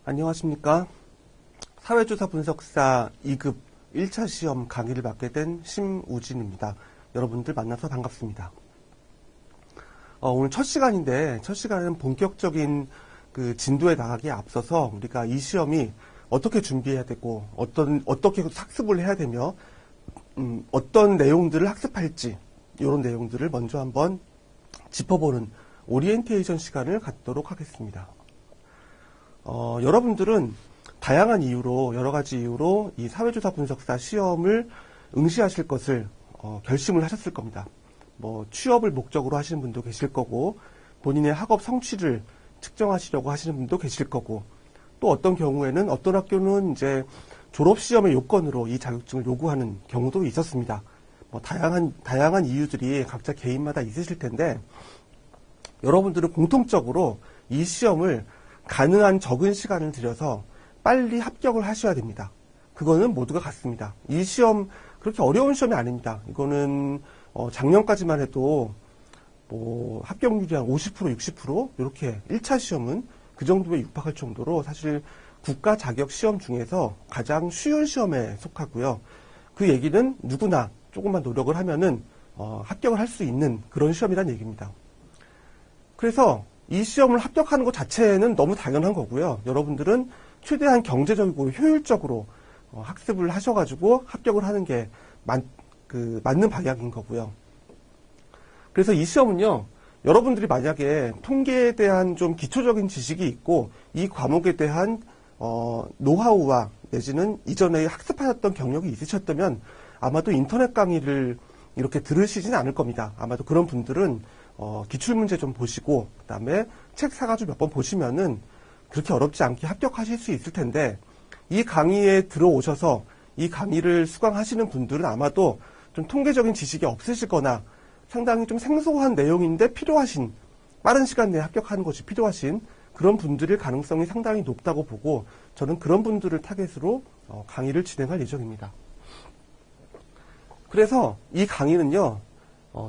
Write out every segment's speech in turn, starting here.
안녕하십니까. 사회조사 분석사 2급 1차 시험 강의를 맡게 된 심우진입니다. 여러분들 만나서 반갑습니다. 오늘 첫 시간인데, 첫 시간은 본격적인 그 진도에 나가기에 앞서서 우리가 이 시험이 어떻게 준비해야 되고, 어떻게 학습을 해야 되며, 어떤 내용들을 학습할지, 이런 내용들을 먼저 한번 짚어보는 오리엔테이션 시간을 갖도록 하겠습니다. 여러분들은 다양한 이유로, 여러 가지 이유로 이 사회조사 분석사 시험을 응시하실 것을 결심을 하셨을 겁니다. 취업을 목적으로 하시는 분도 계실 거고, 본인의 학업 성취를 측정하시려고 하시는 분도 계실 거고, 또 어떤 경우에는 어떤 학교는 이제 졸업시험의 요건으로 이 자격증을 요구하는 경우도 있었습니다. 다양한 이유들이 각자 개인마다 있으실 텐데, 여러분들은 공통적으로 이 시험을 가능한 적은 시간을 들여서 빨리 합격을 하셔야 됩니다. 그거는 모두가 같습니다. 이 시험 그렇게 어려운 시험이 아닙니다. 이거는 작년까지만 해도 합격률이 한 50%, 60% 이렇게 1차 시험은 그 정도에 육박할 정도로 사실 국가 자격 시험 중에서 가장 쉬운 시험에 속하고요. 그 얘기는 누구나 조금만 노력을 하면은 합격을 할 수 있는 그런 시험이란 얘기입니다. 그래서 이 시험을 합격하는 것 자체는 너무 당연한 거고요. 여러분들은 최대한 경제적이고 효율적으로 학습을 하셔가지고 합격을 하는 게 맞는 방향인 거고요. 그래서 이 시험은요, 여러분들이 만약에 통계에 대한 좀 기초적인 지식이 있고 이 과목에 대한 노하우와 내지는 이전에 학습하셨던 경력이 있으셨다면 아마도 인터넷 강의를 이렇게 들으시진 않을 겁니다. 아마도 그런 분들은 기출문제 좀 보시고 그 다음에 책 사가지고 몇 번 보시면은 그렇게 어렵지 않게 합격하실 수 있을 텐데, 이 강의에 들어오셔서 이 강의를 수강하시는 분들은 아마도 좀 통계적인 지식이 없으시거나 상당히 좀 생소한 내용인데 필요하신, 빠른 시간 내에 합격하는 것이 필요하신 그런 분들일 가능성이 상당히 높다고 보고, 저는 그런 분들을 타겟으로 강의를 진행할 예정입니다. 그래서 이 강의는요,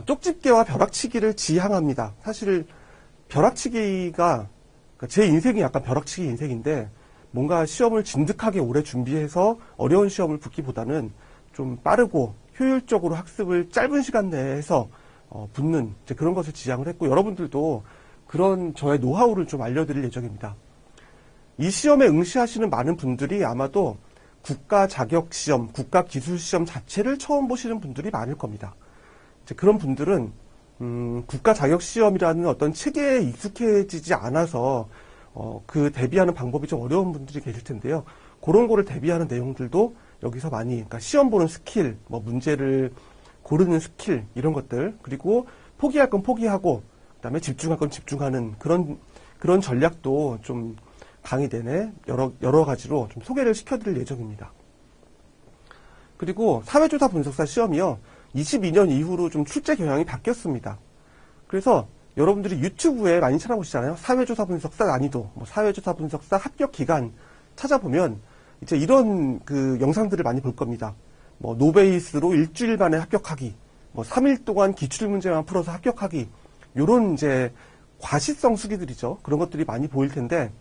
쪽집게와 벼락치기를 지향합니다. 사실 벼락치기가 제 인생이 약간 벼락치기 인생인데, 뭔가 시험을 진득하게 오래 준비해서 어려운 시험을 붙기보다는 좀 빠르고 효율적으로 학습을 짧은 시간 내에 해서 붙는 그런 것을 지향을 했고, 여러분들도 그런 저의 노하우를 좀 알려드릴 예정입니다. 이 시험에 응시하시는 많은 분들이 아마도 국가 자격 시험, 국가 기술 시험 자체를 처음 보시는 분들이 많을 겁니다. 그런 분들은 국가 자격 시험이라는 어떤 체계에 익숙해지지 않아서 그 대비하는 방법이 좀 어려운 분들이 계실 텐데요. 그런 거를 대비하는 내용들도 여기서 많이, 그러니까 시험 보는 스킬, 문제를 고르는 스킬, 이런 것들, 그리고 포기할 건 포기하고 그다음에 집중할 건 집중하는 그런 전략도 좀 강의 내내 여러 가지로 좀 소개를 시켜드릴 예정입니다. 그리고 사회조사 분석사 시험이요, 22년 이후로 좀 출제 경향이 바뀌었습니다. 그래서 여러분들이 유튜브에 많이 찾아보시잖아요. 사회조사 분석사 난이도, 사회조사 분석사 합격 기간 찾아보면 이제 이런 그 영상들을 많이 볼 겁니다. 노베이스로 일주일 만에 합격하기, 3일 동안 기출문제만 풀어서 합격하기, 요런 이제 과시성 수기들이죠. 그런 것들이 많이 보일 텐데,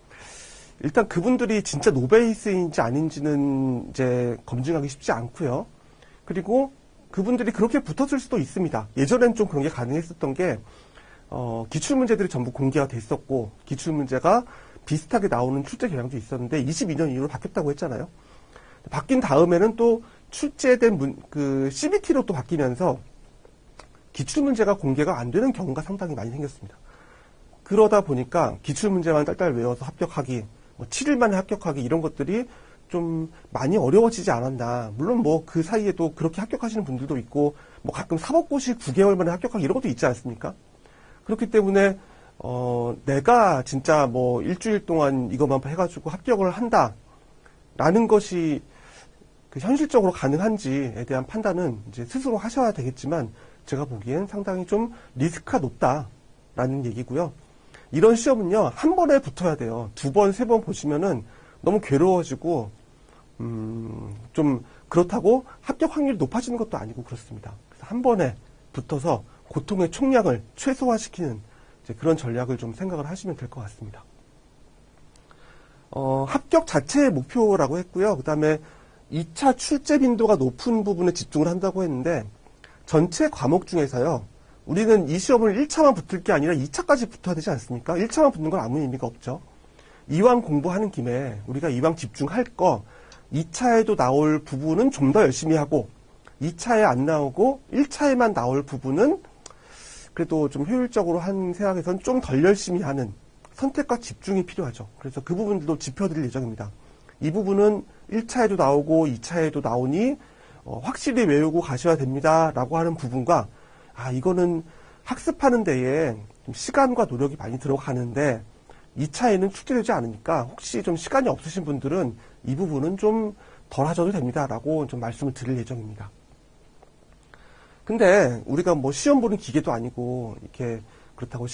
일단 그분들이 진짜 노베이스인지 아닌지는 이제 검증하기 쉽지 않고요. 그리고 그분들이 그렇게 붙었을 수도 있습니다. 예전엔 좀 그런 게 가능했었던 게, 기출문제들이 전부 공개가 돼 있었고, 기출문제가 비슷하게 나오는 출제 경향도 있었는데, 22년 이후로 바뀌었다고 했잖아요. 바뀐 다음에는 또 출제된 CBT로 또 바뀌면서 기출문제가 공개가 안 되는 경우가 상당히 많이 생겼습니다. 그러다 보니까 기출문제만 딸딸 외워서 합격하기, 7일 만에 합격하기, 이런 것들이 좀 많이 어려워지지 않았나. 물론 그 사이에도 그렇게 합격하시는 분들도 있고, 가끔 사법고시 9개월 만에 합격하기 이런 것도 있지 않습니까? 그렇기 때문에 내가 진짜 일주일 동안 이것만 해가지고 합격을 한다라는 것이 현실적으로 가능한지에 대한 판단은 이제 스스로 하셔야 되겠지만, 제가 보기엔 상당히 좀 리스크가 높다라는 얘기고요. 이런 시험은요, 한 번에 붙어야 돼요. 2번, 3번 보시면은 너무 괴로워지고, 좀 그렇다고 합격 확률이 높아지는 것도 아니고 그렇습니다. 그래서 한 번에 붙어서 고통의 총량을 최소화시키는 이제 그런 전략을 좀 생각을 하시면 될 것 같습니다. 합격 자체의 목표라고 했고요. 그 다음에 2차 출제 빈도가 높은 부분에 집중을 한다고 했는데, 전체 과목 중에서요, 우리는 이 시험을 1차만 붙을 게 아니라 2차까지 붙어야 되지 않습니까? 1차만 붙는 건 아무 의미가 없죠. 이왕 공부하는 김에 우리가 이왕 집중할 거, 2차에도 나올 부분은 좀 더 열심히 하고, 2차에 안 나오고 1차에만 나올 부분은 그래도 좀 효율적으로 한 생각에서는 좀 덜 열심히 하는 선택과 집중이 필요하죠. 그래서 그 부분들도 짚어드릴 예정입니다. 이 부분은 1차에도 나오고 2차에도 나오니 확실히 외우고 가셔야 됩니다 라고 하는 부분과, 이거는 학습하는 데에 좀 시간과 노력이 많이 들어가는데 2차에는 출제되지 않으니까 혹시 좀 시간이 없으신 분들은 이 부분은 좀 덜 하셔도 됩니다 라고 좀 말씀을 드릴 예정입니다. 근데 우리가 뭐 시험 보는 기계도 아니고 이렇게 그렇다고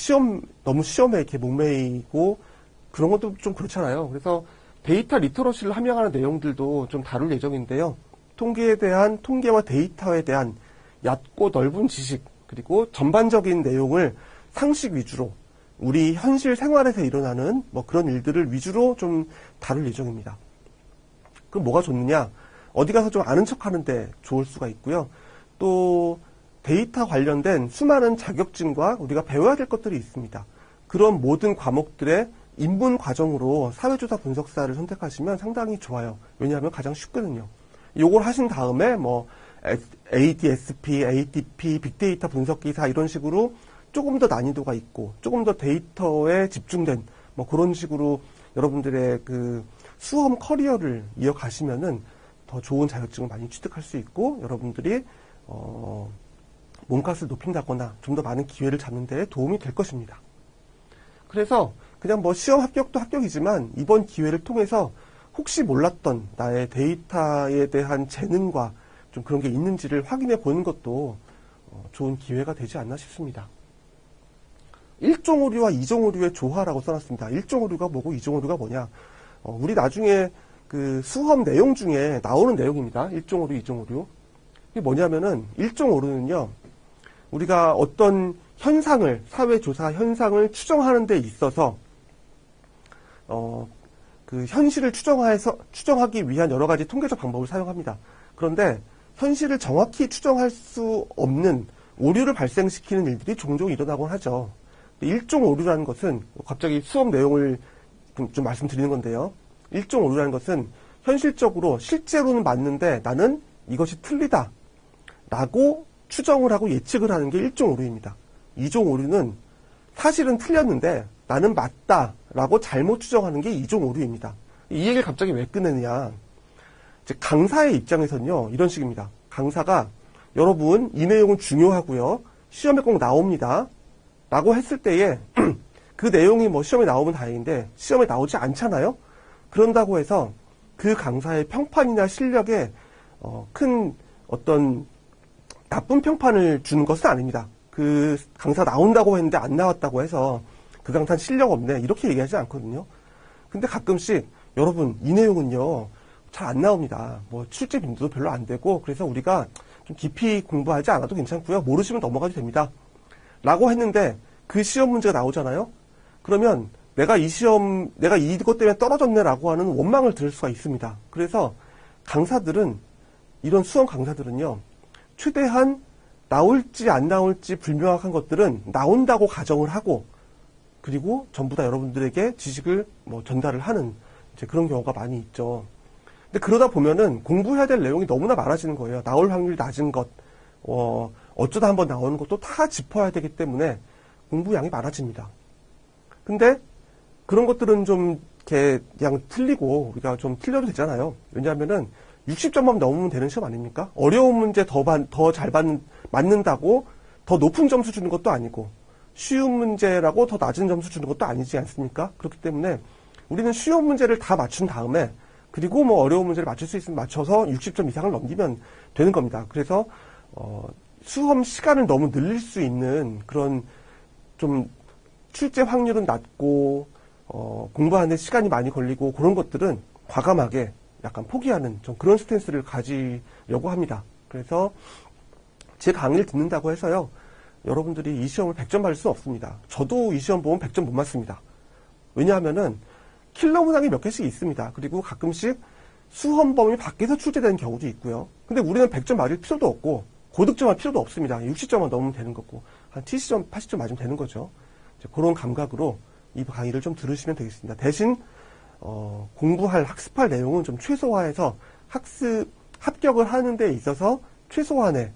너무 시험에 이렇게 목매이고 그런 것도 좀 그렇잖아요. 그래서 데이터 리터러시를 함양하는 내용들도 좀 다룰 예정인데요. 통계와 데이터에 대한 얕고 넓은 지식, 그리고 전반적인 내용을 상식 위주로 우리 현실 생활에서 일어나는 뭐 그런 일들을 위주로 좀 다룰 예정입니다. 그럼 뭐가 좋느냐? 어디 가서 좀 아는 척 하는데 좋을 수가 있고요. 또 데이터 관련된 수많은 자격증과 우리가 배워야 될 것들이 있습니다. 그런 모든 과목들의 입문 과정으로 사회조사 분석사를 선택하시면 상당히 좋아요. 왜냐하면 가장 쉽거든요. 요걸 하신 다음에 뭐 ADSP, ADP, 빅데이터 분석기사 이런 식으로 조금 더 난이도가 있고 조금 더 데이터에 집중된 뭐 그런 식으로 여러분들의 그 수험 커리어를 이어가시면은 더 좋은 자격증을 많이 취득할 수 있고 여러분들이 몸값을 높인다거나 좀 더 많은 기회를 잡는 데 도움이 될 것입니다. 그래서 그냥 뭐 시험 합격도 합격이지만 이번 기회를 통해서 혹시 몰랐던 나의 데이터에 대한 재능과 좀 그런 게 있는지를 확인해 보는 것도 좋은 기회가 되지 않나 싶습니다. 1종 오류와 2종 오류의 조화라고 써놨습니다. 1종 오류가 뭐고 2종 오류가 뭐냐. 우리 나중에 그 수험 내용 중에 나오는 내용입니다. 1종 오류, 2종 오류. 이게 뭐냐면은 1종 오류는요. 우리가 어떤 현상을, 사회조사 현상을 추정하는 데 있어서 그 현실을 추정하기 위한 여러 가지 통계적 방법을 사용합니다. 그런데 현실을 정확히 추정할 수 없는 오류를 발생시키는 일들이 종종 일어나곤 하죠. 1종 오류라는 것은 갑자기 수업 내용을 좀 말씀드리는 건데요. 1종 오류라는 것은 현실적으로 실제로는 맞는데 나는 이것이 틀리다 라고 추정을 하고 예측을 하는 게 1종 오류입니다. 2종 오류는 사실은 틀렸는데 나는 맞다 라고 잘못 추정하는 게 2종 오류입니다. 이 얘기를 갑자기 왜 꺼내느냐. 이제 강사의 입장에서는요, 이런 식입니다. 강사가 여러분 이 내용은 중요하고요. 시험에 꼭 나옵니다. 라고 했을 때에 그 내용이 뭐 시험에 나오면 다행인데 시험에 나오지 않잖아요. 그런다고 해서 그 강사의 평판이나 실력에 큰 어떤 나쁜 평판을 주는 것은 아닙니다. 그 강사 나온다고 했는데 안 나왔다고 해서 그 강사는 실력 없네 이렇게 얘기하지 않거든요. 근데 가끔씩 여러분 이 내용은요 잘 안 나옵니다. 뭐 출제 빈도도 별로 안 되고 그래서 우리가 좀 깊이 공부하지 않아도 괜찮고요. 모르시면 넘어가도 됩니다. 라고 했는데 그 시험 문제가 나오잖아요. 그러면 내가 이것 때문에 떨어졌네 라고 하는 원망을 들을 수가 있습니다. 그래서 강사들은 이런 수험 강사들은요. 최대한 나올지 안 나올지 불명확한 것들은 나온다고 가정을 하고 그리고 전부 다 여러분들에게 지식을 뭐 전달을 하는 이제 그런 경우가 많이 있죠. 근데 그러다 보면은 공부해야 될 내용이 너무나 많아지는 거예요. 나올 확률이 낮은 것, 어쩌다 한번 나오는 것도 다 짚어야 되기 때문에 공부량이 많아집니다. 근데 그런 것들은 좀 이렇게 그냥 틀리고 우리가 좀 틀려도 되잖아요. 왜냐하면은 60점만 넘으면 되는 시험 아닙니까? 어려운 문제 더 잘 맞는다고 더 높은 점수 주는 것도 아니고 쉬운 문제라고 더 낮은 점수 주는 것도 아니지 않습니까? 그렇기 때문에 우리는 쉬운 문제를 다 맞춘 다음에 그리고 뭐 어려운 문제를 맞출 수 있으면 맞춰서 60점 이상을 넘기면 되는 겁니다. 그래서 수험 시간을 너무 늘릴 수 있는 그런 좀 출제 확률은 낮고 공부하는 데 시간이 많이 걸리고 그런 것들은 과감하게 약간 포기하는 좀 그런 스탠스를 가지려고 합니다. 그래서 제 강의를 듣는다고 해서요. 여러분들이 이 시험을 100점 받을 수는 없습니다. 저도 이 시험 보면 100점 못 맞습니다. 왜냐하면은 킬러 문항이 몇 개씩 있습니다. 그리고 가끔씩 수험 범위 밖에서 출제되는 경우도 있고요. 근데 우리는 100점 맞을 필요도 없고 고득점할 필요도 없습니다. 60점만 넘으면 되는 거고 한 70점, 80점 맞으면 되는 거죠. 그런 감각으로 이 강의를 좀 들으시면 되겠습니다. 대신 공부할 학습할 내용은 좀 최소화해서 합격을 하는 데 있어서 최소한의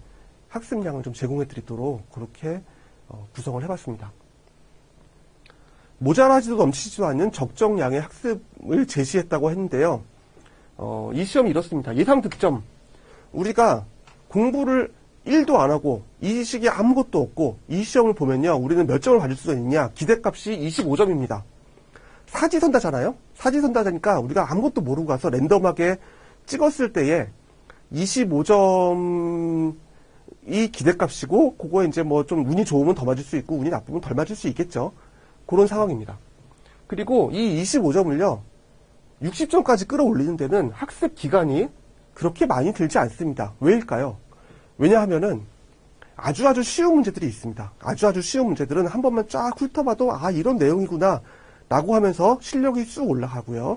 학습량을 좀 제공해 드리도록 그렇게 구성을 해봤습니다. 모자라지도 넘치지도 않는 적정량의 학습을 제시했다고 했는데요. 이 시험이 이렇습니다. 예상 득점. 우리가 공부를 1도 안 하고 이 시기에 아무것도 없고 이 시험을 보면요. 우리는 몇 점을 받을 수가 있냐. 기대값이 25점입니다. 사지선다잖아요. 사지선다니까 우리가 아무것도 모르고 가서 랜덤하게 찍었을 때에 25점이 기대값이고 그거에 이제 뭐 좀 운이 좋으면 더 맞을 수 있고 운이 나쁘면 덜 맞을 수 있겠죠. 그런 상황입니다. 그리고 이 25점을요. 60점까지 끌어올리는 데는 학습 기간이 그렇게 많이 들지 않습니다. 왜일까요? 왜냐하면은 아주 쉬운 문제들이 있습니다. 아주 쉬운 문제들은 한 번만 쫙 훑어봐도 아 이런 내용이구나 라고 하면서 실력이 쑥 올라가고요.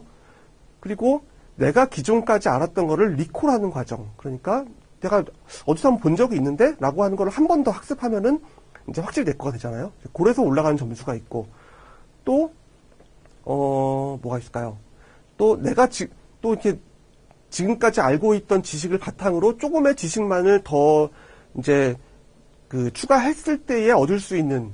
그리고 내가 기존까지 알았던 거를 리콜하는 과정. 그러니까 내가 어디서 한번 본 적이 있는데 라고 하는 거를 한 번 더 학습하면은 이제 확실히 내 거가 되잖아요. 그래서 올라가는 점수가 있고 또 뭐가 있을까요? 또 내가 또 이렇게 지금까지 알고 있던 지식을 바탕으로 조금의 지식만을 더 이제 추가했을 때에 얻을 수 있는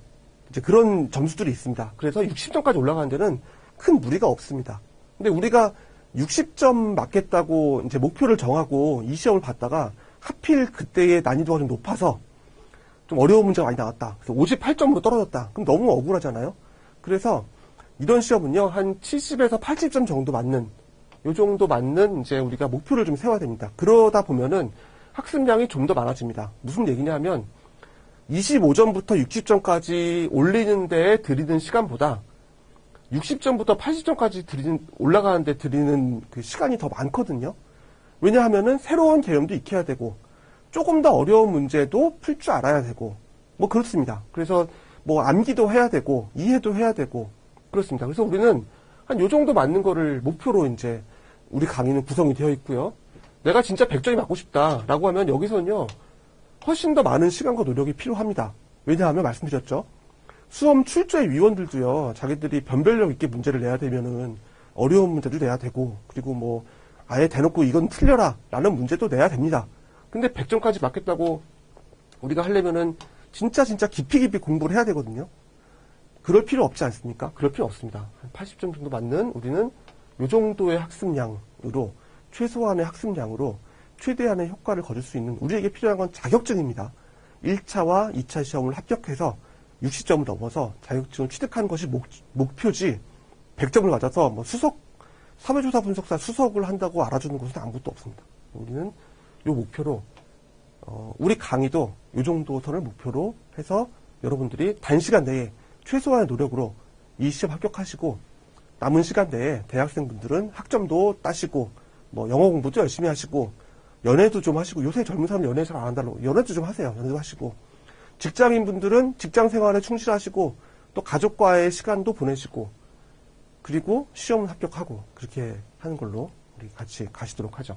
이제 그런 점수들이 있습니다. 그래서 60점까지 올라가는 데는 큰 무리가 없습니다. 근데 우리가 60점 맞겠다고 이제 목표를 정하고 이 시험을 봤다가 하필 그때의 난이도가 좀 높아서 좀 어려운 문제가 많이 나왔다. 그래서 58점으로 떨어졌다. 그럼 너무 억울하잖아요. 그래서 이런 시험은요, 한 70에서 80점 정도 맞는, 요 정도 맞는 이제 우리가 목표를 좀 세워야 됩니다. 그러다 보면은 학습량이 좀 더 많아집니다. 무슨 얘기냐 하면 25점부터 60점까지 올리는 데에 들이는 시간보다 60점부터 80점까지 올라가는 데 들이는 그 시간이 더 많거든요. 왜냐하면은 새로운 개념도 익혀야 되고 조금 더 어려운 문제도 풀 줄 알아야 되고 뭐 그렇습니다. 그래서 뭐 암기도 해야 되고 이해도 해야 되고 그렇습니다. 그래서 우리는 한 요 정도 맞는 거를 목표로 이제 우리 강의는 구성이 되어 있고요. 내가 진짜 100점이 맞고 싶다라고 하면 여기서는요. 훨씬 더 많은 시간과 노력이 필요합니다. 왜냐하면 말씀드렸죠. 수험 출제 위원들도요. 자기들이 변별력 있게 문제를 내야 되면은 어려운 문제도 내야 되고 그리고 뭐 아예 대놓고 이건 틀려라 라는 문제도 내야 됩니다. 근데 100점까지 맞겠다고 우리가 하려면은 진짜 깊이 공부를 해야 되거든요. 그럴 필요 없지 않습니까? 그럴 필요 없습니다. 한 80점 정도 맞는 우리는 요 정도의 학습량으로 최소한의 학습량으로 최대한의 효과를 거둘 수 있는 우리에게 필요한 건 자격증입니다. 1차와 2차 시험을 합격해서 60점을 넘어서 자격증을 취득하는 것이 목표지 100점을 맞아서 뭐 사회조사 분석사 수석을 한다고 알아주는 것은 아무것도 없습니다. 우리는 요 목표로 우리 강의도 요 정도 선을 목표로 해서 여러분들이 단시간 내에 최소한의 노력으로 이 시험 합격하시고 남은 시간 내에 대학생분들은 학점도 따시고 뭐 영어 공부도 열심히 하시고 연애도 좀 하시고 요새 젊은 사람은 연애 잘 안 한다고 연애도 좀 하세요. 연애도 하시고 직장인분들은 직장 생활에 충실하시고 또 가족과의 시간도 보내시고 그리고 시험을 합격하고 그렇게 하는 걸로 우리 같이 가시도록 하죠.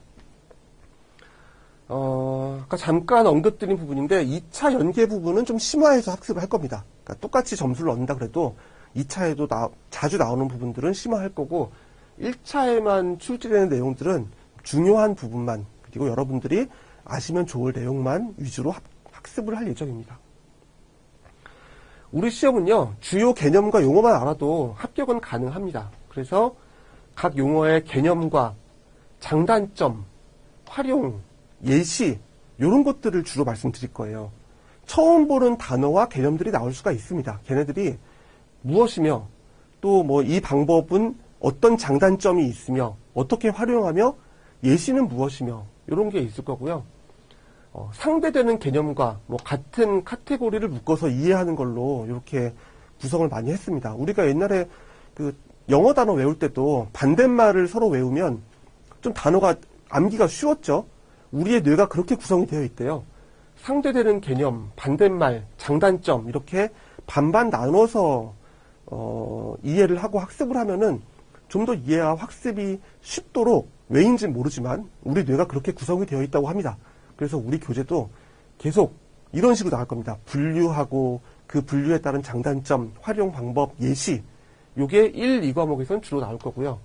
아까 잠깐 언급드린 부분인데 2차 연계 부분은 좀 심화해서 학습을 할 겁니다. 그러니까 똑같이 점수를 얻는다 그래도 2차에도 자주 나오는 부분들은 심화할 거고 1차에만 출제되는 내용들은 중요한 부분만 그리고 여러분들이 아시면 좋을 내용만 위주로 학습을 할 예정입니다. 우리 시험은요. 주요 개념과 용어만 알아도 합격은 가능합니다. 그래서 각 용어의 개념과 장단점, 활용, 예시 이런 것들을 주로 말씀드릴 거예요. 처음 보는 단어와 개념들이 나올 수가 있습니다. 걔네들이 무엇이며 또 뭐 이 방법은 어떤 장단점이 있으며 어떻게 활용하며 예시는 무엇이며 이런 게 있을 거고요. 상대되는 개념과 뭐 같은 카테고리를 묶어서 이해하는 걸로 이렇게 구성을 많이 했습니다. 우리가 옛날에 그 영어 단어 외울 때도 반대말을 서로 외우면 좀 단어가 암기가 쉬웠죠. 우리의 뇌가 그렇게 구성이 되어 있대요. 상대되는 개념, 반대말, 장단점 이렇게 반반 나눠서 이해를 하고 학습을 하면은 좀 더 이해와 학습이 쉽도록 왜인지는 모르지만 우리 뇌가 그렇게 구성이 되어 있다고 합니다. 그래서 우리 교재도 계속 이런 식으로 나갈 겁니다. 분류하고 그 분류에 따른 장단점, 활용 방법, 예시 요게 1, 2과목에서는 주로 나올 거고요.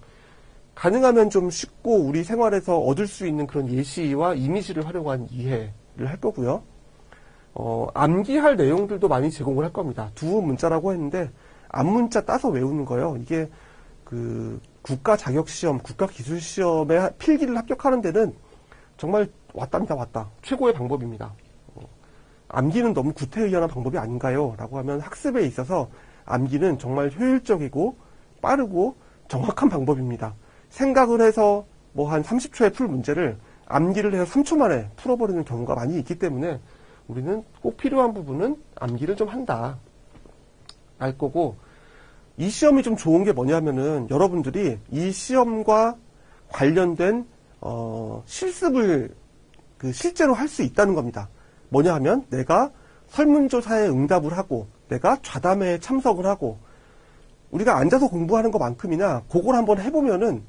가능하면 좀 쉽고 우리 생활에서 얻을 수 있는 그런 예시와 이미지를 활용한 이해를 할 거고요. 암기할 내용들도 많이 제공을 할 겁니다. 두 문자라고 했는데 앞문자 따서 외우는 거요. 이게 그 국가자격시험, 국가기술시험에 필기를 합격하는 데는 정말 왔답니다. 왔다. 최고의 방법입니다. 암기는 너무 구태의연한 방법이 아닌가요? 라고 하면 학습에 있어서 암기는 정말 효율적이고 빠르고 정확한 방법입니다. 생각을 해서 뭐 한 30초에 풀 문제를 암기를 해서 3초 만에 풀어버리는 경우가 많이 있기 때문에 우리는 꼭 필요한 부분은 암기를 좀 한다. 알 거고, 이 시험이 좀 좋은 게 뭐냐면은 여러분들이 이 시험과 관련된 실습을 실제로 할 수 있다는 겁니다. 뭐냐 하면 내가 설문조사에 응답을 하고 내가 좌담회에 참석을 하고 우리가 앉아서 공부하는 것만큼이나 그걸 한번 해보면은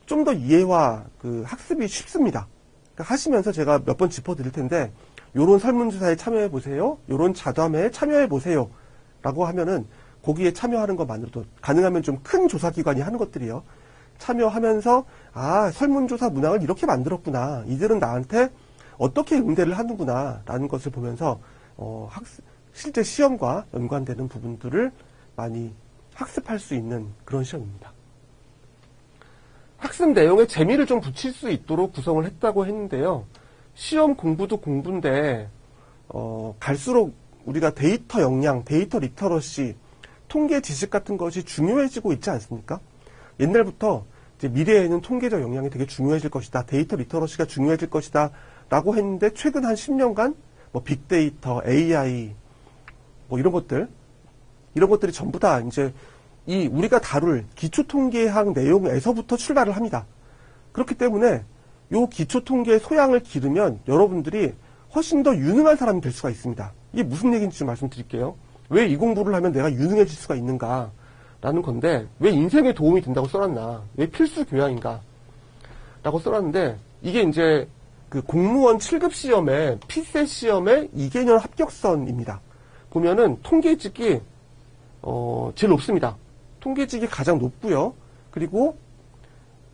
좀 더 이해와 그 학습이 쉽습니다. 그러니까 하시면서 제가 몇 번 짚어드릴 텐데 요런 설문조사에 참여해보세요. 요런 좌담회에 참여해보세요. 라고 하면은 거기에 참여하는 것만으로도 가능하면 좀 큰 조사기관이 하는 것들이요. 참여하면서 아 설문조사 문항을 이렇게 만들었구나. 이들은 나한테 어떻게 응대를 하는구나 라는 것을 보면서 실제 시험과 연관되는 부분들을 많이 학습할 수 있는 그런 시험입니다. 학습 내용에 재미를 좀 붙일 수 있도록 구성을 했다고 했는데요. 시험 공부도 공부인데 갈수록 우리가 데이터 역량, 데이터 리터러시, 통계 지식 같은 것이 중요해지고 있지 않습니까? 옛날부터 이제 미래에는 통계적 역량이 되게 중요해질 것이다. 데이터 리터러시가 중요해질 것이다. 라고 했는데 최근 한 10년간 뭐 빅데이터, AI 뭐 이런 것들이 전부 다 이제 이 우리가 다룰 기초통계학 내용에서부터 출발을 합니다. 그렇기 때문에 요 기초통계 소양을 기르면 여러분들이 훨씬 더 유능한 사람이 될 수가 있습니다. 이게 무슨 얘기인지 좀 말씀드릴게요. 왜 이 공부를 하면 내가 유능해질 수가 있는가 라는 건데 왜 인생에 도움이 된다고 써놨나, 왜 필수 교양인가 라고 써놨는데 이게 이제 그 공무원 7급 시험에 피셋 시험의 2개년 합격선입니다. 보면은 통계직이 제일 높습니다. 통계직이 가장 높고요. 그리고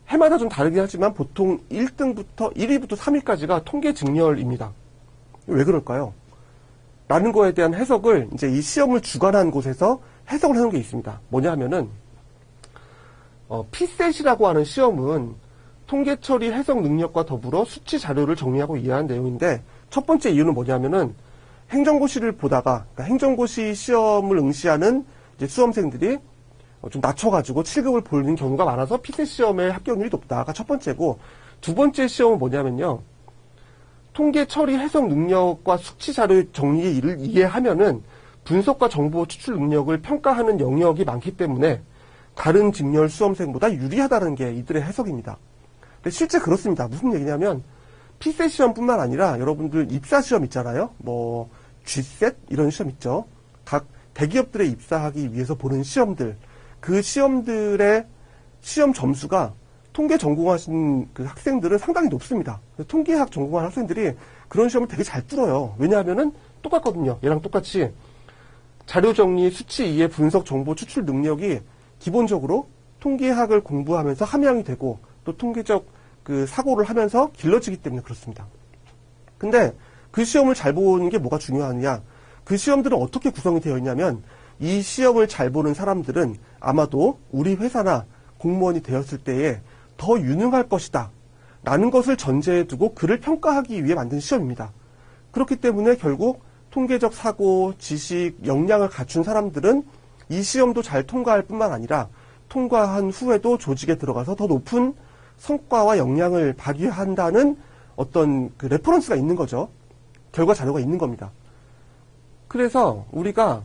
해마다 좀 다르긴 하지만 보통 1위부터 3위까지가 통계직렬입니다. 왜 그럴까요? 라는 거에 대한 해석을 이제 이 시험을 주관한 곳에서 해석을 하는 게 있습니다. 뭐냐 하면은 피셋이라고 하는 시험은 통계 처리 해석 능력과 더불어 수치 자료를 정리하고 이해하는 내용인데 첫 번째 이유는 뭐냐면은 행정고시를 보다가 그러니까 행정고시 시험을 응시하는 이제 수험생들이 좀 낮춰가지고 7급을 보는 경우가 많아서 피셋 시험의 합격률이 높다가 첫 번째고, 두 번째 시험은 뭐냐면요. 통계 처리 해석 능력과 수치 자료 정리의 일을 이해하면은 분석과 정보 추출 능력을 평가하는 영역이 많기 때문에 다른 직렬 수험생보다 유리하다는 게 이들의 해석입니다. 근데 실제 그렇습니다. 무슨 얘기냐면 피셋 시험뿐만 아니라 여러분들 입사 시험 있잖아요. 뭐 G셋 이런 시험 있죠. 각 대기업들에 입사하기 위해서 보는 시험들, 그 시험들의 시험 점수가 통계 전공하신 그 학생들은 상당히 높습니다. 통계학 전공한 학생들이 그런 시험을 되게 잘 뚫어요. 왜냐하면은 똑같거든요. 얘랑 똑같이 자료 정리, 수치 이해, 분석, 정보 추출 능력이 기본적으로 통계학을 공부하면서 함양이 되고 또 통계적 그 사고를 하면서 길러지기 때문에 그렇습니다. 근데 그 시험을 잘 보는 게 뭐가 중요하느냐? 그 시험들은 어떻게 구성이 되어 있냐면 이 시험을 잘 보는 사람들은 아마도 우리 회사나 공무원이 되었을 때에 더 유능할 것이다 라는 것을 전제에 두고 그를 평가하기 위해 만든 시험입니다. 그렇기 때문에 결국 통계적 사고, 지식, 역량을 갖춘 사람들은 이 시험도 잘 통과할 뿐만 아니라 통과한 후에도 조직에 들어가서 더 높은 성과와 역량을 발휘한다는 어떤 그 레퍼런스가 있는 거죠. 결과 자료가 있는 겁니다. 그래서 우리가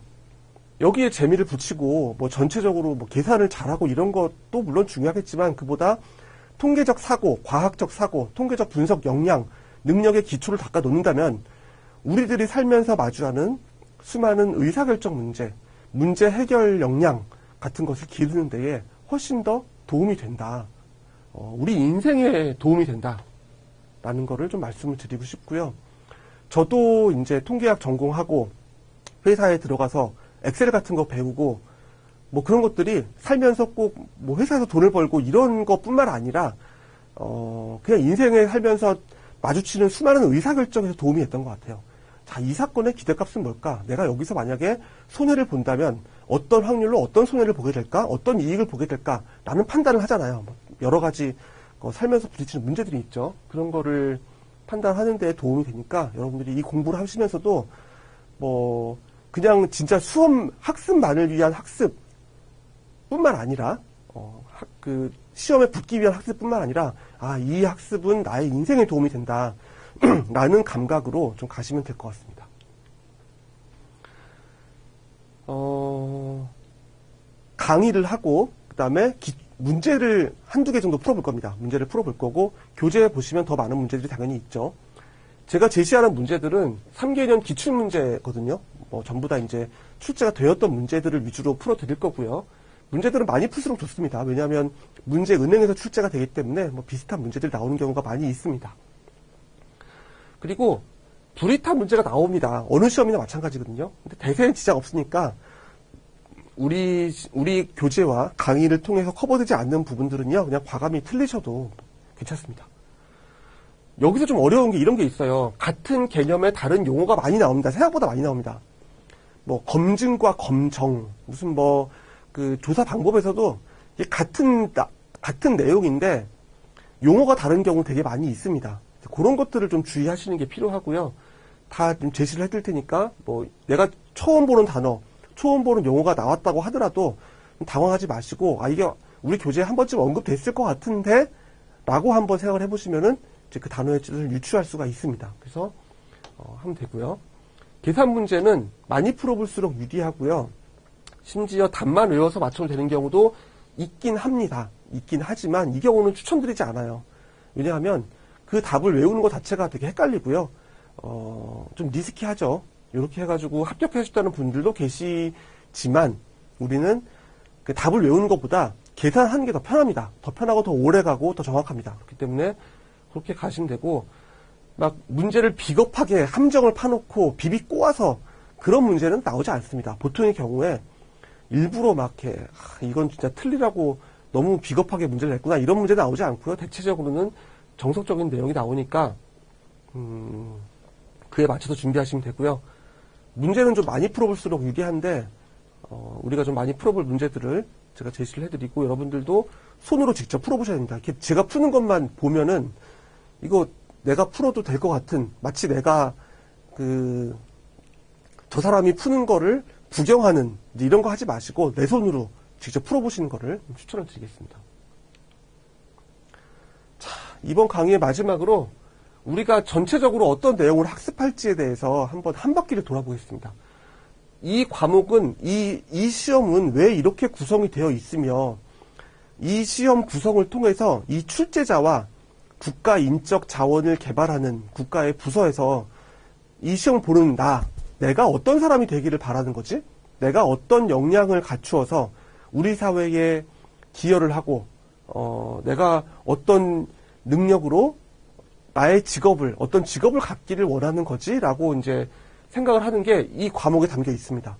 여기에 재미를 붙이고 뭐 전체적으로 뭐 계산을 잘하고 이런 것도 물론 중요하겠지만 그보다 통계적 사고, 과학적 사고, 통계적 분석 역량, 능력의 기초를 닦아 놓는다면 우리들이 살면서 마주하는 수많은 의사결정 문제 해결 역량 같은 것을 기르는 데에 훨씬 더 도움이 된다. 우리 인생에 도움이 된다. 라는 거를 좀 말씀을 드리고 싶고요. 저도 이제 통계학 전공하고 회사에 들어가서 엑셀 같은 거 배우고 뭐 그런 것들이 살면서 꼭 뭐 회사에서 돈을 벌고 이런 것뿐만 아니라 그냥 인생에 살면서 마주치는 수많은 의사결정에서 도움이 됐던 것 같아요. 자, 이 사건의 기대값은 뭘까? 내가 여기서 만약에 손해를 본다면 어떤 확률로 어떤 손해를 보게 될까? 어떤 이익을 보게 될까? 라는 판단을 하잖아요. 여러 가지 살면서 부딪히는 문제들이 있죠. 그런 거를 판단하는 데 도움이 되니까 여러분들이 이 공부를 하시면서도 뭐 그냥 진짜 학습만을 위한 학습뿐만 아니라 그 시험에 붙기 위한 학습뿐만 아니라 이 학습은 나의 인생에 도움이 된다 라는 감각으로 좀 가시면 될 것 같습니다. 강의를 하고 그 다음에 문제를 한두 개 정도 풀어볼 겁니다. 문제를 풀어볼 거고 교재에 보시면 더 많은 문제들이 당연히 있죠. 제가 제시하는 문제들은 3개년 기출문제거든요. 전부 다 이제 출제가 되었던 문제들을 위주로 풀어드릴 거고요. 문제들은 많이 풀수록 좋습니다. 왜냐하면 문제 은행에서 출제가 되기 때문에 비슷한 문제들이 나오는 경우가 많이 있습니다. 그리고 불이 탄 문제가 나옵니다. 어느 시험이나 마찬가지거든요. 근데 대세는 지장 없으니까 우리 교재와 강의를 통해서 커버되지 않는 부분들은요, 그냥 과감히 틀리셔도 괜찮습니다. 여기서 좀 어려운 게 이런 게 있어요. 같은 개념의 다른 용어가 많이 나옵니다. 생각보다 많이 나옵니다. 검증과 검정, 무슨 그 조사 방법에서도 같은 내용인데 용어가 다른 경우 되게 많이 있습니다. 그런 것들을 좀 주의하시는 게 필요하고요. 다 좀 제시를 해드릴 테니까 내가 처음 보는 단어, 처음 보는 용어가 나왔다고 하더라도 당황하지 마시고 이게 우리 교재에 한 번쯤 언급됐을 것 같은데 라고 한번 생각을 해보시면은 이제 그 단어의 뜻을 유추할 수가 있습니다. 그래서 하면 되고요. 계산 문제는 많이 풀어볼수록 유리하고요. 심지어 답만 외워서 맞춰도 되는 경우도 있긴 합니다. 있긴 하지만 이 경우는 추천드리지 않아요. 왜냐하면 그 답을 외우는 것 자체가 되게 헷갈리고요. 좀 리스키하죠. 이렇게 해가지고 합격하셨다는 분들도 계시지만 우리는 그 답을 외우는 것보다 계산하는 게 더 편합니다. 더 편하고 더 오래 가고 더 정확합니다. 그렇기 때문에 그렇게 가시면 되고 문제를 비겁하게 함정을 파놓고 비비 꼬아서 그런 문제는 나오지 않습니다. 보통의 경우에 일부러 이건 진짜 틀리라고 너무 비겁하게 문제를 냈구나 이런 문제 나오지 않고요. 대체적으로는 정석적인 내용이 나오니까 그에 맞춰서 준비하시면 되고요. 문제는 좀 많이 풀어볼수록 유리한데 우리가 좀 많이 풀어볼 문제들을 제가 제시를 해드리고 여러분들도 손으로 직접 풀어보셔야 됩니다. 이렇게 제가 푸는 것만 보면은 이거 내가 풀어도 될 것 같은 마치 내가 저 사람이 푸는 거를 구경하는 이런 거 하지 마시고 내 손으로 직접 풀어보시는 거를 추천을 드리겠습니다. 자, 이번 강의의 마지막으로 우리가 전체적으로 어떤 내용을 학습할지에 대해서 한번 한 바퀴를 돌아보겠습니다. 이 과목은 이 시험은 왜 이렇게 구성이 되어 있으며 이 시험 구성을 통해서 이 출제자와 국가 인적 자원을 개발하는 국가의 부서에서 이 시험을 보는 내가 어떤 사람이 되기를 바라는 거지? 내가 어떤 역량을 갖추어서 우리 사회에 기여를 하고 내가 어떤 능력으로 나의 어떤 직업을 갖기를 원하는 거지? 라고 이제 생각을 하는 게 이 과목에 담겨 있습니다.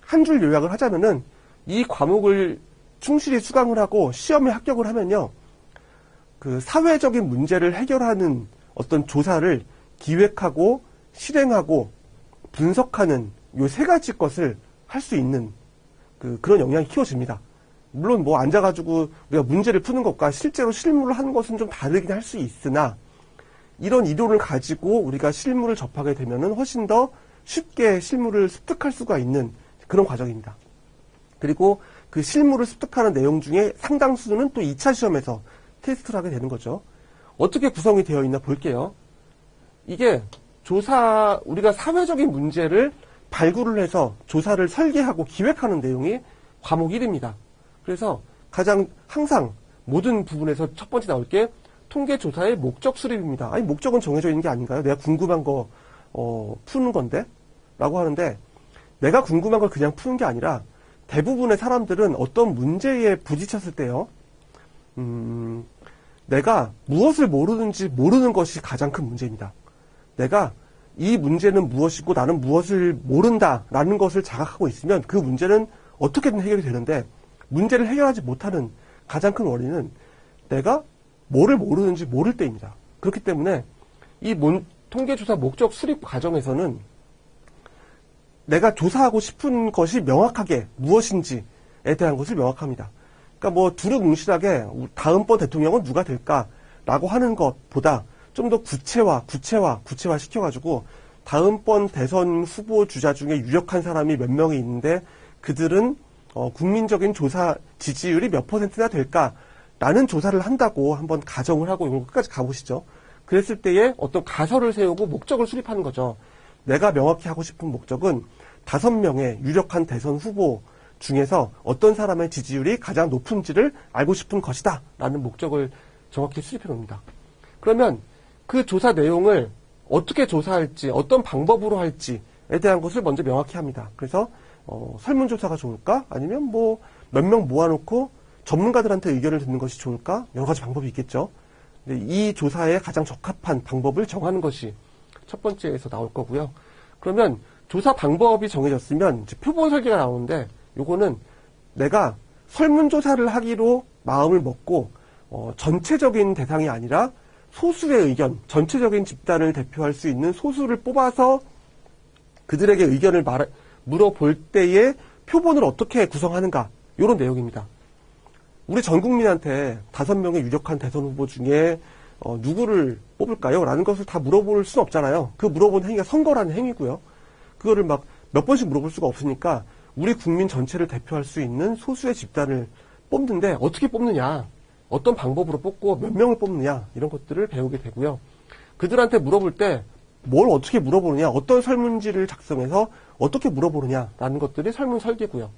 한 줄 요약을 하자면은 이 과목을 충실히 수강을 하고 시험에 합격을 하면요. 그 사회적인 문제를 해결하는 어떤 조사를 기획하고 실행하고 분석하는 요 세 가지 것을 할 수 있는 그런 역량이 키워집니다. 물론 앉아가지고 우리가 문제를 푸는 것과 실제로 실무를 하는 것은 좀 다르긴 할 수 있으나 이런 이론을 가지고 우리가 실무를 접하게 되면은 훨씬 더 쉽게 실무를 습득할 수가 있는 그런 과정입니다. 그리고 그 실무를 습득하는 내용 중에 상당수는 또 2차 시험에서 테스트를 하게 되는 거죠. 어떻게 구성이 되어 있나 볼게요. 이게 우리가 사회적인 문제를 발굴을 해서 조사를 설계하고 기획하는 내용이 과목 1입니다. 그래서 항상 모든 부분에서 첫 번째 나올 게 통계조사의 목적 수립입니다. 목적은 정해져 있는 게 아닌가요? 내가 궁금한 거 푸는 건데? 라고 하는데 내가 궁금한 걸 그냥 푸는 게 아니라 대부분의 사람들은 어떤 문제에 부딪혔을 때요. 내가 무엇을 모르는지 모르는 것이 가장 큰 문제입니다. 내가 이 문제는 무엇이고 나는 무엇을 모른다라는 것을 자각하고 있으면 그 문제는 어떻게든 해결이 되는데, 문제를 해결하지 못하는 가장 큰 원인은 내가 뭐를 모르는지 모를 때입니다. 그렇기 때문에 이 통계조사 목적 수립 과정에서는 내가 조사하고 싶은 것이 명확하게 무엇인지에 대한 것을 명확합니다. 그러니까 뭐 두루뭉실하게 다음번 대통령은 누가 될까라고 하는 것보다 좀 더 구체화 시켜가지고 다음번 대선 후보 주자 중에 유력한 사람이 몇 명이 있는데 그들은 국민적인 조사 지지율이 몇 %나 될까라는 조사를 한다고 한번 가정을 하고 이거 끝까지 가보시죠. 그랬을 때에 어떤 가설을 세우고 목적을 수립하는 거죠. 내가 명확히 하고 싶은 목적은 5명의 유력한 대선 후보 중에서 어떤 사람의 지지율이 가장 높은지를 알고 싶은 것이다 라는 목적을 정확히 수립해 놓습니다. 그러면 그 조사 내용을 어떻게 조사할지, 어떤 방법으로 할지에 대한 것을 먼저 명확히 합니다. 그래서 설문조사가 좋을까? 아니면 뭐 몇 명 모아놓고 전문가들한테 의견을 듣는 것이 좋을까? 여러 가지 방법이 있겠죠. 근데 이 조사에 가장 적합한 방법을 정하는 것이 첫 번째에서 나올 거고요. 그러면 조사 방법이 정해졌으면 이제 표본 설계가 나오는데, 요거는 내가 설문조사를 하기로 마음을 먹고 전체적인 대상이 아니라 소수의 의견, 전체적인 집단을 대표할 수 있는 소수를 뽑아서 그들에게 의견을 물어볼 때에 표본을 어떻게 구성하는가, 이런 내용입니다. 우리 전 국민한테 5명의 유력한 대선 후보 중에 누구를 뽑을까요? 라는 것을 다 물어볼 수는 없잖아요. 그 물어보는 행위가 선거라는 행위고요. 그거를 막 몇 번씩 물어볼 수가 없으니까 우리 국민 전체를 대표할 수 있는 소수의 집단을 뽑는데 어떻게 뽑느냐, 어떤 방법으로 뽑고 몇 명을 뽑느냐, 이런 것들을 배우게 되고요. 그들한테 물어볼 때 뭘 어떻게 물어보느냐, 어떤 설문지를 작성해서 어떻게 물어보느냐라는 것들이 설문 설계고요.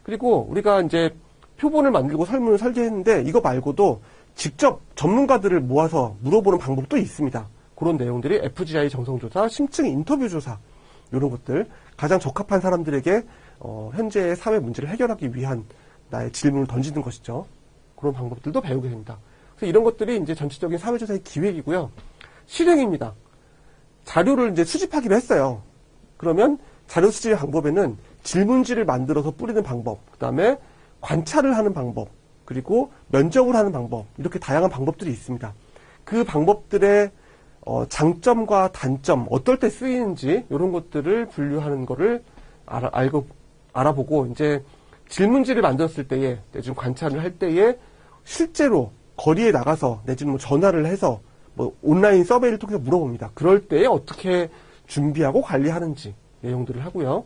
그리고 우리가 이제 표본을 만들고 설문을 설계했는데 이거 말고도 직접 전문가들을 모아서 물어보는 방법도 있습니다. 그런 내용들이 FGI 정성조사, 심층 인터뷰 조사, 이런 것들, 가장 적합한 사람들에게 현재의 사회 문제를 해결하기 위한 나의 질문을 던지는 것이죠. 그런 방법들도 배우게 됩니다. 그래서 이런 것들이 이제 전체적인 사회조사의 기획이고요. 실행입니다. 자료를 이제 수집하기로 했어요. 그러면 자료 수집 방법에는 질문지를 만들어서 뿌리는 방법, 그 다음에 관찰을 하는 방법, 그리고 면접을 하는 방법, 이렇게 다양한 방법들이 있습니다. 그 방법들의 장점과 단점, 어떨 때 쓰이는지 이런 것들을 분류하는 거를 알아보고, 이제 질문지를 만들었을 때에, 내지는 관찰을 할 때에 실제로 거리에 나가서 내지는 뭐 전화를 해서 뭐 온라인 서베이를 통해서 물어봅니다. 그럴 때에 어떻게 준비하고 관리하는지 내용들을 하고요.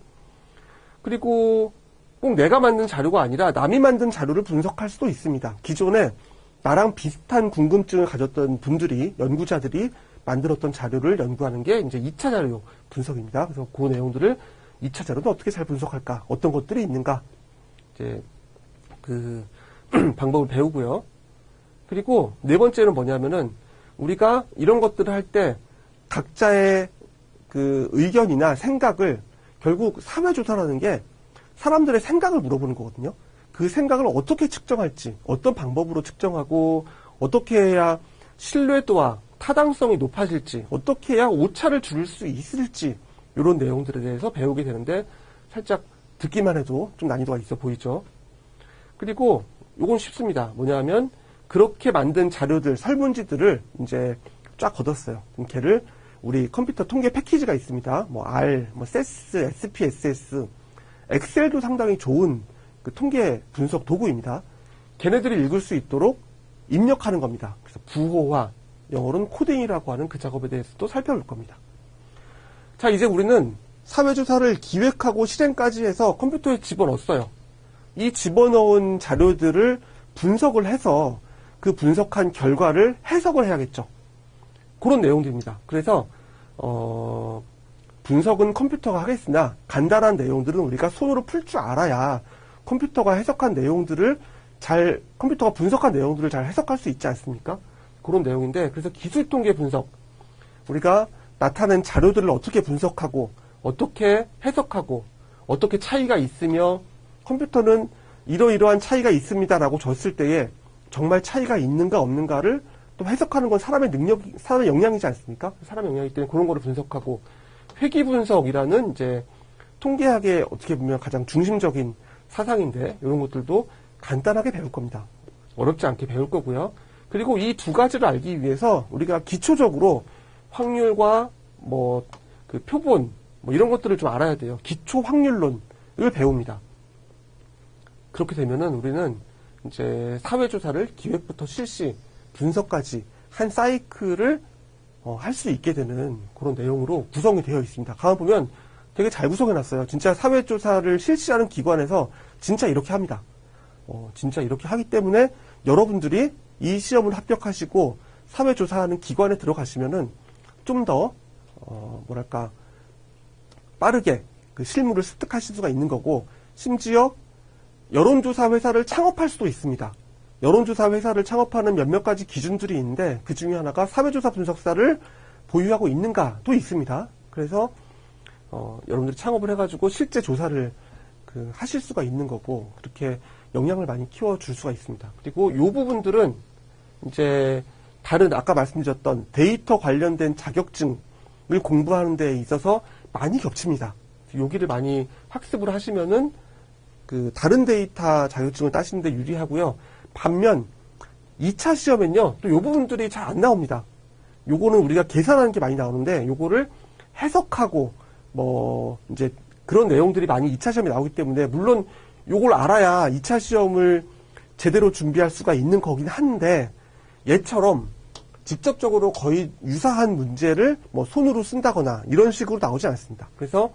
그리고 꼭 내가 만든 자료가 아니라 남이 만든 자료를 분석할 수도 있습니다. 기존에 나랑 비슷한 궁금증을 가졌던 분들이, 연구자들이 만들었던 자료를 연구하는 게 이제 2차 자료 분석입니다. 그래서 그 내용들을 2차 자료도 어떻게 잘 분석할까, 어떤 것들이 있는가, 이제 그 방법을 배우고요. 그리고 네 번째는 뭐냐면은 우리가 이런 것들을 할 때 각자의 그 의견이나 생각을, 결국 사회조사라는 게 사람들의 생각을 물어보는 거거든요. 그 생각을 어떻게 측정할지, 어떤 방법으로 측정하고, 어떻게 해야 신뢰도와 타당성이 높아질지, 어떻게 해야 오차를 줄일 수 있을지, 이런 내용들에 대해서 배우게 되는데, 살짝 듣기만 해도 좀 난이도가 있어 보이죠. 그리고 요건 쉽습니다. 뭐냐면 그렇게 만든 자료들, 설문지들을 이제 쫙 걷었어요. 걔를 우리 컴퓨터 통계 패키지가 있습니다. 뭐 R, 뭐 SES, SPSS, 엑셀도 상당히 좋은 그 통계 분석 도구입니다. 걔네들이 읽을 수 있도록 입력하는 겁니다. 그래서 부호화, 영어로는 코딩이라고 하는 그 작업에 대해서도 살펴볼 겁니다. 자, 이제 우리는 사회조사를 기획하고 실행까지 해서 컴퓨터에 집어넣었어요. 이 집어넣은 자료들을 분석을 해서 그 분석한 결과를 해석을 해야겠죠. 그런 내용들입니다. 그래서 분석은 컴퓨터가 하겠으나 간단한 내용들은 우리가 손으로 풀 줄 알아야 컴퓨터가 해석한 내용들을 컴퓨터가 분석한 내용들을 잘 해석할 수 있지 않습니까? 그런 내용인데, 그래서 기술통계 분석, 우리가 나타낸 자료들을 어떻게 분석하고 어떻게 해석하고 어떻게 차이가 있으며 컴퓨터는 이러이러한 차이가 있습니다라고 줬을 때에 정말 차이가 있는가 없는가를 또 해석하는 건 사람의 능력, 사람의 역량이지 않습니까? 사람의 역량이기 때문에 그런 거를 분석하고, 회귀 분석이라는 이제 통계학의 어떻게 보면 가장 중심적인 사상인데, 이런 것들도 간단하게 배울 겁니다. 어렵지 않게 배울 거고요. 그리고 이 두 가지를 알기 위해서 우리가 기초적으로 확률과 그 표본, 이런 것들을 좀 알아야 돼요. 기초 확률론을 배웁니다. 그렇게 되면은 우리는 이제 사회조사를 기획부터 실시, 분석까지 한 사이클을 할 수 있게 되는 그런 내용으로 구성이 되어 있습니다. 가만 보면 되게 잘 구성해놨어요. 진짜 사회조사를 실시하는 기관에서 진짜 이렇게 합니다. 진짜 이렇게 하기 때문에 여러분들이 이 시험을 합격하시고 사회조사하는 기관에 들어가시면은 좀 더 빠르게 그 실무를 습득하실 수가 있는 거고, 심지어 여론조사 회사를 창업할 수도 있습니다. 여론조사 회사를 창업하는 몇몇 가지 기준들이 있는데 그 중에 하나가 사회조사 분석사를 보유하고 있는가도 있습니다. 그래서 여러분들이 창업을 해가지고 실제 조사를 하실 수가 있는 거고, 그렇게 역량을 많이 키워줄 수가 있습니다. 그리고 이 부분들은 이제 다른 아까 말씀드렸던 데이터 관련된 자격증을 공부하는 데 있어서 많이 겹칩니다. 여기를 많이 학습을 하시면은 그 다른 데이터 자격증을 따시는 데 유리하고요. 반면 2차 시험엔요, 또 이 부분들이 잘 안 나옵니다. 요거는 우리가 계산하는 게 많이 나오는데, 요거를 해석하고 이제 그런 내용들이 많이 2차 시험에 나오기 때문에, 물론 요걸 알아야 2차 시험을 제대로 준비할 수가 있는 거긴 한데, 얘처럼 직접적으로 거의 유사한 문제를 손으로 쓴다거나 이런 식으로 나오지 않습니다. 그래서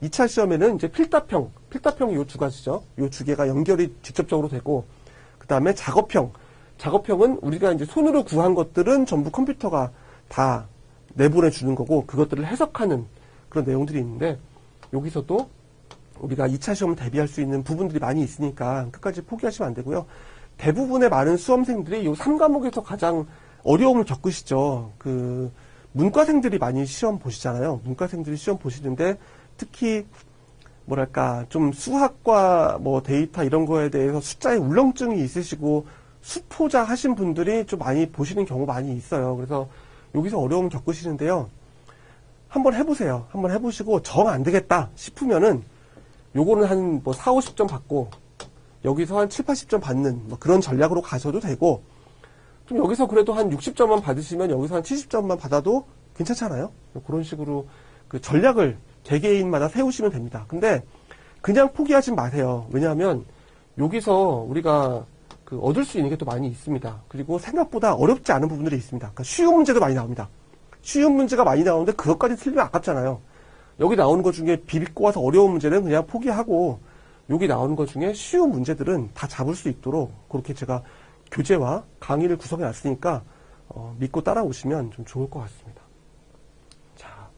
2차 시험에는 이제 필답형이 요 두 가지죠. 요 두 개가 연결이 직접적으로 되고, 그 다음에 작업형은 우리가 이제 손으로 구한 것들은 전부 컴퓨터가 다 내보내 주는 거고, 그것들을 해석하는 그런 내용들이 있는데, 여기서도 우리가 2차 시험을 대비할 수 있는 부분들이 많이 있으니까 끝까지 포기하시면 안 되고요. 대부분의 많은 수험생들이 이 3과목에서 가장 어려움을 겪으시죠. 그 문과생들이 많이 시험 보시잖아요. 문과생들이 시험 보시는데, 특히 좀 수학과 데이터 이런 거에 대해서 숫자에 울렁증이 있으시고 수포자 하신 분들이 좀 많이 보시는 경우 많이 있어요. 그래서 여기서 어려움 겪으시는데요. 한번 해보세요. 한번 해보시고 정 안 되겠다 싶으면은 요거는 한 4, 50점 받고 여기서 한 7, 80점 받는 그런 전략으로 가셔도 되고, 좀 여기서 그래도 한 60점만 받으시면 여기서 한 70점만 받아도 괜찮잖아요. 그런 식으로 그 전략을 개개인마다 세우시면 됩니다. 근데 그냥 포기하지 마세요. 왜냐하면 여기서 우리가 얻을 수 있는 게 또 많이 있습니다. 그리고 생각보다 어렵지 않은 부분들이 있습니다. 그러니까 쉬운 문제도 많이 나옵니다. 쉬운 문제가 많이 나오는데 그것까지 틀리면 아깝잖아요. 여기 나오는 것 중에 비비고 와서 어려운 문제는 그냥 포기하고, 여기 나오는 것 중에 쉬운 문제들은 다 잡을 수 있도록 그렇게 제가 교재와 강의를 구성해 놨으니까 믿고 따라오시면 좀 좋을 것 같습니다. 자,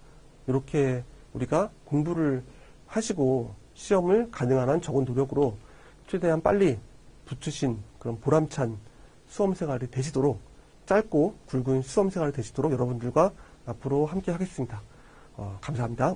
이렇게 우리가 공부를 하시고 시험을 가능한 한 적은 노력으로 최대한 빨리 붙으신 그런 보람찬 수험생활이 되시도록, 짧고 굵은 수험생활이 되시도록 여러분들과 앞으로 함께 하겠습니다. 감사합니다.